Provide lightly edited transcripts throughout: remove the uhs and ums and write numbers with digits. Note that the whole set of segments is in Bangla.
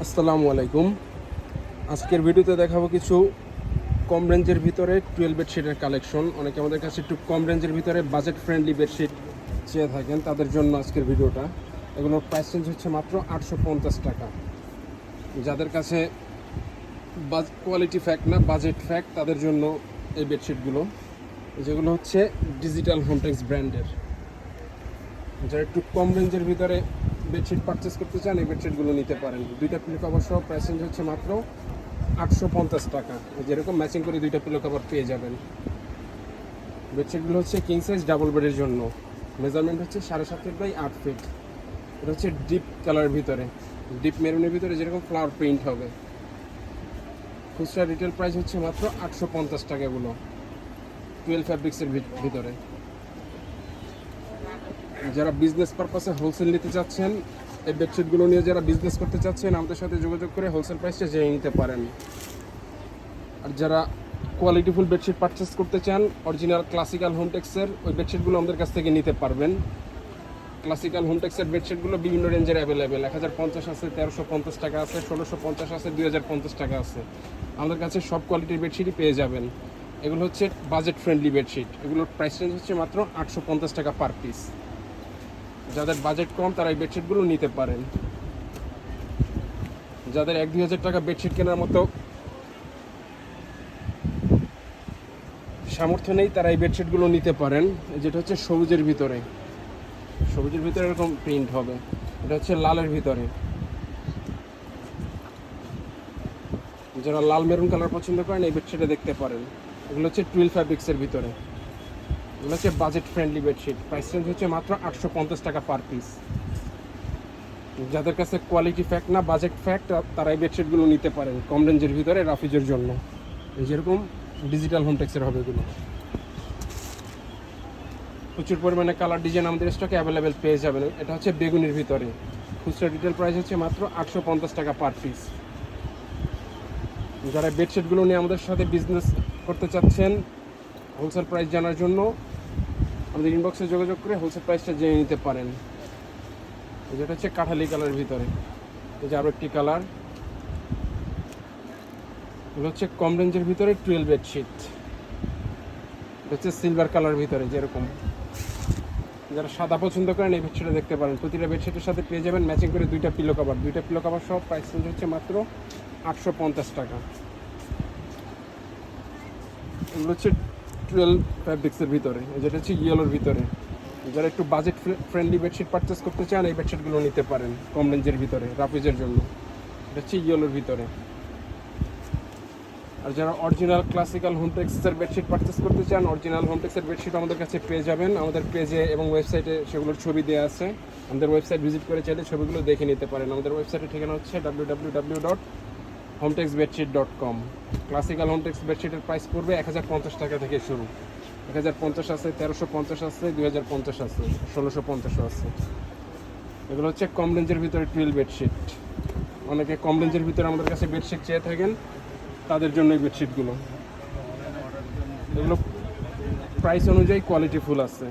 আসসালামু আলাইকুম। আজকের ভিডিওতে দেখাবো কিছু কম রেঞ্জের ভিতরে 12 বেডশিটের কালেকশন। অনেকে আমাদের কাছে একটু কম রেঞ্জের ভিতরে বাজেট ফ্রেন্ডলি বেডশিট চেয়ে থাকেন, তাদের জন্য আজকের ভিডিওটা। এগুলোর প্রাইস রেঞ্জ হচ্ছে মাত্র 850 টাকা। যাদের কাছে কোয়ালিটি ফ্যাক্ট না, বাজেট ফ্যাক্ট, তাদের জন্য এই বেডশিটগুলো, যেগুলো হচ্ছে ডিজিটাল হোমটেক্স ব্র্যান্ডের। যারা একটু কম রেঞ্জের ভিতরে বেডশিট পারচেস করতে চান, এই বেডশিটগুলো নিতে পারেন। দুইটা পিলো কভার সহ প্রাইস রেঞ্জ হচ্ছে মাত্র 850 টাকা। যেরকম ম্যাচিং করে দুইটা পিলো কভার পেয়ে যাবেন। বেডশিটগুলো হচ্ছে কিং সাইজ ডাবল বেডের জন্য। মেজারমেন্ট হচ্ছে 7.5 ফিট বাই 8 ফিট। এটা হচ্ছে ডিপ কালারের ভিতরে, ডিপ মেরুনের ভিতরে যেরকম ফ্লাওয়ার প্রিন্ট হবে। খুচরা রিটেল প্রাইস হচ্ছে মাত্র 850 টাকা। এগুলো 12 ফ্যাব্রিক্সের ভিতরে। যারা বিজনেস পারপাসে হোলসেল নিতে চাচ্ছেন, এই বেডশিটগুলো নিয়ে যারা বিজনেস করতে চাচ্ছেন, আমাদের সাথে যোগাযোগ করে হোলসেল প্রাইসটা জেনে নিতে পারেন। আর যারা কোয়ালিটিফুল বেডশিট পারচেস করতে চান, অরিজিনাল ক্লাসিক্যাল হোমটেক্সের ওই বেডশিটগুলো আমাদের কাছ থেকে নিতে পারবেন। ক্লাসিক্যাল হোমটেক্সের বেডশিটগুলো বিভিন্ন রেঞ্জের অ্যাভেলেবেল। 1050 আছে, 1350 টাকা আছে, 1650 আছে, 2050 টাকা আছে। আমাদের কাছে সব কোয়ালিটির বেডশিটই পেয়ে যাবেন। এগুলো হচ্ছে বাজেট ফ্রেন্ডলি বেডশিট। এগুলোর প্রাইস রেঞ্জ হচ্ছে মাত্র 850 টাকা পার পিস। যাদের বাজেট কম তারা এই বেডশিটগুলো নিতে পারেন। যাদের 1-2 হাজার টাকা বেডশিট কেনার মতো সামর্থ্য নেই, তারা এই বেডশিটগুলো নিতে পারেন। যেটা হচ্ছে সবুজের ভিতরে, সবুজের ভিতরে এরকম প্রিন্ট হবে। এটা হচ্ছে লালের ভিতরে। যারা লাল মেরুন কালার পছন্দ করেন, এই বেডশিটে দেখতে পারেন। এগুলো হচ্ছে 12 ফ্যাব্রিক্সের ভিতরে। এগুলো হচ্ছে budget friendly bedsheet. Price range হচ্ছে মাত্র 850 টাকা পার পিস। যাদের কাছে কোয়ালিটি ফ্যাক্ট না, বাজেট ফ্যাক্ট, তারা এই বেডশিটগুলো নিতে পারেন কম রেঞ্জের ভিতরে রাফিজের জন্য। যেরকম ডিজিটাল হোমটেক্সের হবে এগুলো। প্রচুর পরিমাণে কালার ডিজাইন আমাদের স্টকে অ্যাভেলেবেল পেয়ে যাবেন। এটা হচ্ছে বেগুনির ভিতরে। খুচরা রিটেল প্রাইস হচ্ছে মাত্র 850 টাকা পার পিস। যারা বেডশিটগুলো নিয়ে আমাদের সাথে বিজনেস করতে চাচ্ছেন, হোলসেল প্রাইস জানার জন্য আমাদের ইনবক্সে যোগাযোগ করে হোলসেল প্রাইসটা জেনে নিতে পারেন। যেটা হচ্ছে কাঠালি কালারের ভিতরে। এই যে আরও একটি কালার। এগুলো হচ্ছে কম রেঞ্জের ভিতরে 12 বেডশিট। এটা হচ্ছে সিলভার কালার ভিতরে যেরকম। যারা সাদা পছন্দ করেন, এই বেডশিটটা দেখতে পারেন। প্রতিটা বেডশিটের সাথে পেয়ে যাবেন ম্যাচিং করে দুইটা পিলো কভার। দুইটা পিলো কভার সহ প্রাইস রেঞ্জ হচ্ছে মাত্র 850 টাকা। এগুলো হচ্ছে 12 ফ্যাব্রিক্সের ভিতরে। যেটা হচ্ছে ইয়েলোর ভিতরে। যারা একটু বাজেট ফ্রেন্ডলি বেডশিট পারচেস করতে চান, এই বেডশিটগুলো নিতে পারেন কম রেঞ্জের ভিতরে রাফিজের জন্য। এটা হচ্ছে ইয়েলোর ভিতরে। আর যারা অরিজিনাল ক্লাসিক্যাল হোমটেক্সের বেডশিট পারচেস করতে চান, অরিজিনাল হোমটেক্সের বেডশিট আমাদের কাছে পেয়ে যাবেন। আমাদের পেজে এবং ওয়েবসাইটে সেগুলোর ছবি দেওয়া আছে। আমাদের ওয়েবসাইট ভিজিট করে চাইলে ছবিগুলো দেখে নিতে পারেন। আমাদের ওয়েবসাইটের ঠিকানা হচ্ছে www.hometexbedshit.com। ক্লাসিক্যাল হোমটেক্স বেডশিটের প্রাইস পড়বে 1050 টাকা থেকে শুরু। 1050 আছে, 1350 আছে, 2050 আছে, 1650 আছে। এগুলো হচ্ছে কম রেঞ্জের ভিতরে 12 বেডশিট। অনেকে কম রেঞ্জের ভিতরে আমাদের কাছে বেডশিট চেয়ে থাকেন, তাদের জন্য এই বেডশিটগুলো। এগুলো প্রাইস অনুযায়ী কোয়ালিটিফুল আছে।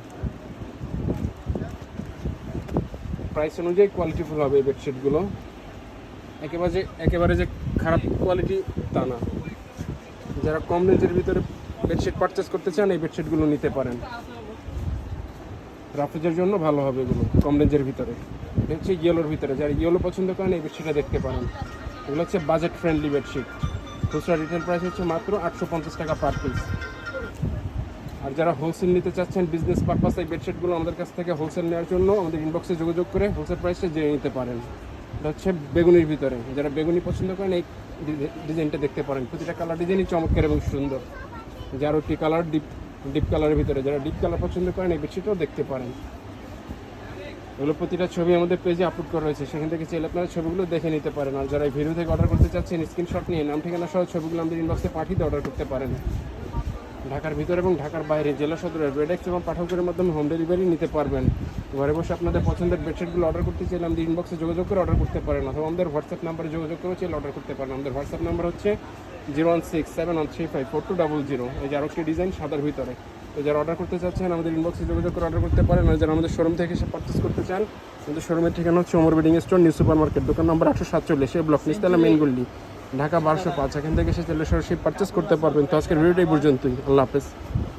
প্রাইস অনুযায়ী কোয়ালিটিফুল হবে এই বেডশিটগুলো। একেবারে যে খারাপ কোয়ালিটি তা না। যারা কম রেঞ্জের ভিতরে বেডশিট পারচেস করতে চান, এই বেডশিটগুলো নিতে পারেন। রাফিজের জন্য ভালো হবে এগুলো কম রেঞ্জের ভিতরে। এটা হচ্ছে ইয়েলোর ভিতরে। যারা ইয়েলো পছন্দ করেন, এই বেডশিটটা দেখতে পারেন। এগুলো হচ্ছে বাজেট ফ্রেন্ডলি বেডশিট। খুচরা রিটেল প্রাইস হচ্ছে মাত্র 850 টাকা পার পিস। আর যারা হোলসেল নিতে চাচ্ছেন বিজনেস পারপাস, এই বেডশিটগুলো আমাদের কাছ থেকে হোলসেল নেওয়ার জন্য আমাদের ইনবক্সে যোগাযোগ করে হোলসেল প্রাইসে জেনে নিতে পারেন। এটা হচ্ছে বেগুনির ভিতরে। যারা বেগুনি পছন্দ করেন, এই ডিজাইনটা দেখতে পারেন। প্রতিটা কালার ডিজাইনই চমৎকার এবং সুন্দর। যার একটি কালার ডিপ কালারের ভিতরে। যারা ডিপ কালার পছন্দ করেন, এই বেডশিটও দেখতে পারেন। এগুলো প্রতিটা ছবি আমাদের পেজে আপলোড করা হয়েছে, সেখান থেকে চাইলে আপনারা ছবিগুলো দেখে নিতে পারেন। আর যারা এই ভিডিও থেকে অর্ডার করতে চাচ্ছেন, স্ক্রিনশট নিয়ে নাম ঠিকানা সহ ছবিগুলো আমাদের ইনবক্সে পাঠিয়ে অর্ডার করতে পারেন। ঢাকার ভিতরে এবং ঢাকার বাইরে জেলা সদরের রেডেক্স এবং পাঠকের মাধ্যমে হোম ডেলিভারি নিতে পারবেন। ঘরে বসে আপনাদের পছন্দের বেডশিটগুলো অর্ডার করতে চাইলে আমাদের ইনবক্সে যোগাযোগ করে অর্ডার করতে পারেন, অথবা আমাদের হোয়াটসঅ্যাপ নাম্বারে যোগাযোগ করে চাইলে অর্ডার করতে পারেন। আমাদের হোয়াটসঅ্যাপ নাম্বার হচ্ছে 01671354200। এই যে আরও একটি ডিজাইন সাদার ভিতরে। তো যারা অর্ডার করতে চাচ্ছেন আমাদের ইনবক্সে যোগাযোগ করে অর্ডার করতে পারেন, আর যারা আমাদের শোরুম থেকে এসে পারচেস করতে চান আমাদের শোরুমের ঠিকানা হচ্ছে Omar bedding store, new super market, দোকান নম্বর 847, ব্লক নিচতলা, মেইন গল্লি, ঢাকা 1205। এখান থেকে এসে চলে সরাসরি পারচেস করতে পারবেন। তো আজকের ভিডিওটাই পর্যন্তই। আল্লাহ হাফেজ।